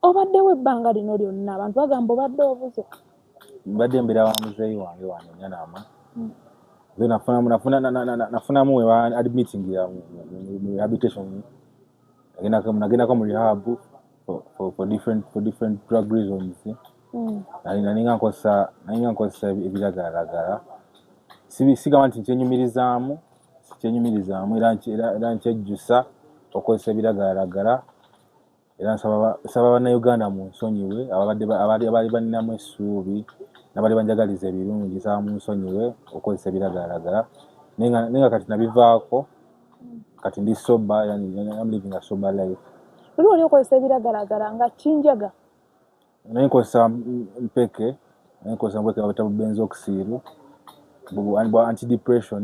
Obaddewo ebbanga lino lyonna abantu bagamba obadde obuze. Mbadde mbira wa muzeeyi wange wano Nyanama. Then nafunamu we admitting ya rehabilitation. Nagenda mu rehab for different drug reasons. Naninga nkosa ebiragala. Sigamba nti kyenyumirizaamu era nkyejjusa okozesa ebiragala. Era nsaba bannayuganda mu nsonyiwe abali balinamu essuubi n'abali banjagaliza ebirungi nsaba mu nsonyiwe okozesa ebiragala. Nenga kati nabivaako kati ndi sober, I'm living a sober life. Luli oli okozesa ebiragala nga kinjaga? Nenkozesa mpeke babita benzoxil, antidepression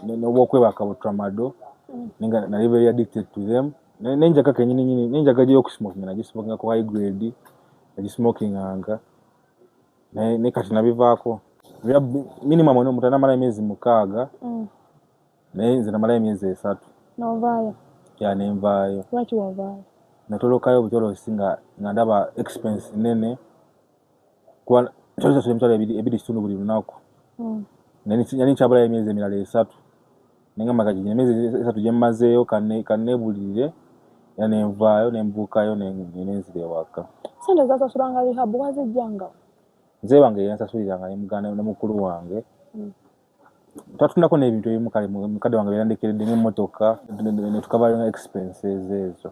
n'obwokwebaka bu tramadol. Nenga nali very addicted to them. Nenjaga kenyini nenjaga gyo okusmoking nagismokinga ku high grade nagismokinganga ne kati nabivaako minimum ono mutana mala emyezi 6 naye nze namala emyezi 3 novaayo ya nenvaayo. Lwaki wavaayo? Natolokayo butolosi nga ndaba expense nene kwa choza emitwalo ebiri kitundu buli lunaku. Nali nkyabulayo emyezi emirala 3 nengamba kati emyezi 3 gye mmazeeyo kannebulire ya nenvaayo nembuukayo nenzira ewaka. Sente zasasulanga rehab wazijjanga? Nze wange yansasuliranga ne mukulu wange. Twatundako n'ebintu ebimu kale mukadde wange byandekeredde n'emmotoka ne tukavayo expenses ezo.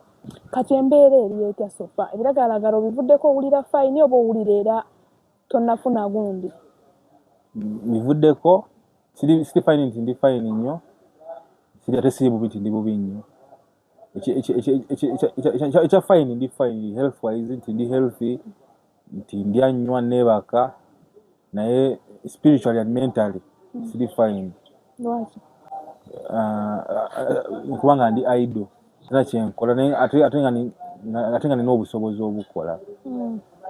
Kati embeera eri etya sofa? Ebiragala obivuddeko owulira fine oba owulira era tonnafuna gundi? Bivuddeko siri fine nti ndi fine nnyo, siri ate siri bubi nti ndi bubi nnyo. Ekya fine ndi fine health wise nti ndi healthy nti ndyanywa nebaka naye spiritually and mentally siri fine. Lwaki? Kubanga ndi idle era kyenkola naye ate nga nina obusobozi obukola.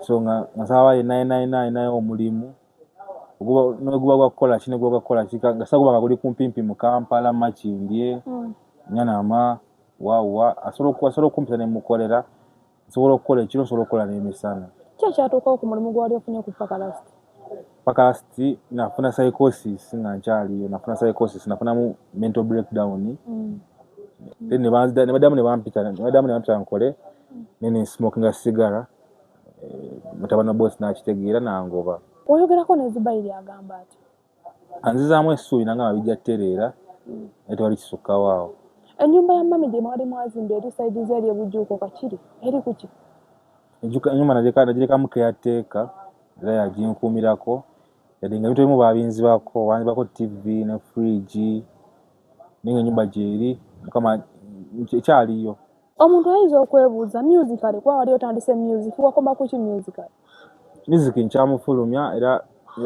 So nga nsaba naye omulimu noguba gwakukola kine gwakukola kika nga sakuba guli kumpimpi mu Kampala Makindye Nyanama wawa asobola okumpita ne mukolera nsobola okukola ekiro nsobola okukola n'emisana. Ki ekyatuukawo ku mulimu gwali ofunye ku Pakalasiti? Pakalasiti nafuna psychosis nga nkyaliyo, nafunamu mental breakdown. Then ne bampita nkole nene smokinga sigara mutabana boss nakitegeera nangoba. Oyogerako ne Zubairi agamba ati? Anzizaamu essuubi nanga babijja ttereera ate wali kisukka waawo. Ennyumba ya mami gye mwali mwazimba eri saidi zeri ebujuuko kakiri eri kuki? Ennyumba nagirekamu caretaker era yaginkuumirako yadde nga bintu ebimu babinzibako wanzibako TV ne fridge nenga ennyumba gyeri mukama ekyaliyo. Omuntu ayinza okwebuuza musical kwa wali otandise music wakoma kuki musical? Music nkyamufulumya era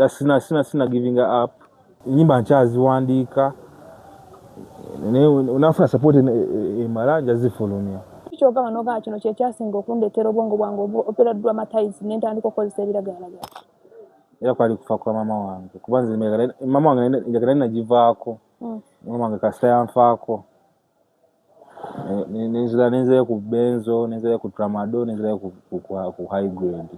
sina giving up. Ennyimba nkyaziwandiika unafuna support emala njazifulumya. Kyogamba n'ogamba kino kye kyasinga okundeetera obwongo bwange opera dramatize n'entandika okukozesa ebiragala. Era kwali kufa kwa mama wange kuba nze mama wange njagala nagivaako. Mama wange kasita yanfaako nenzirayo ku benzo nenzirayo ku tramadol nenzirayo ku high grade.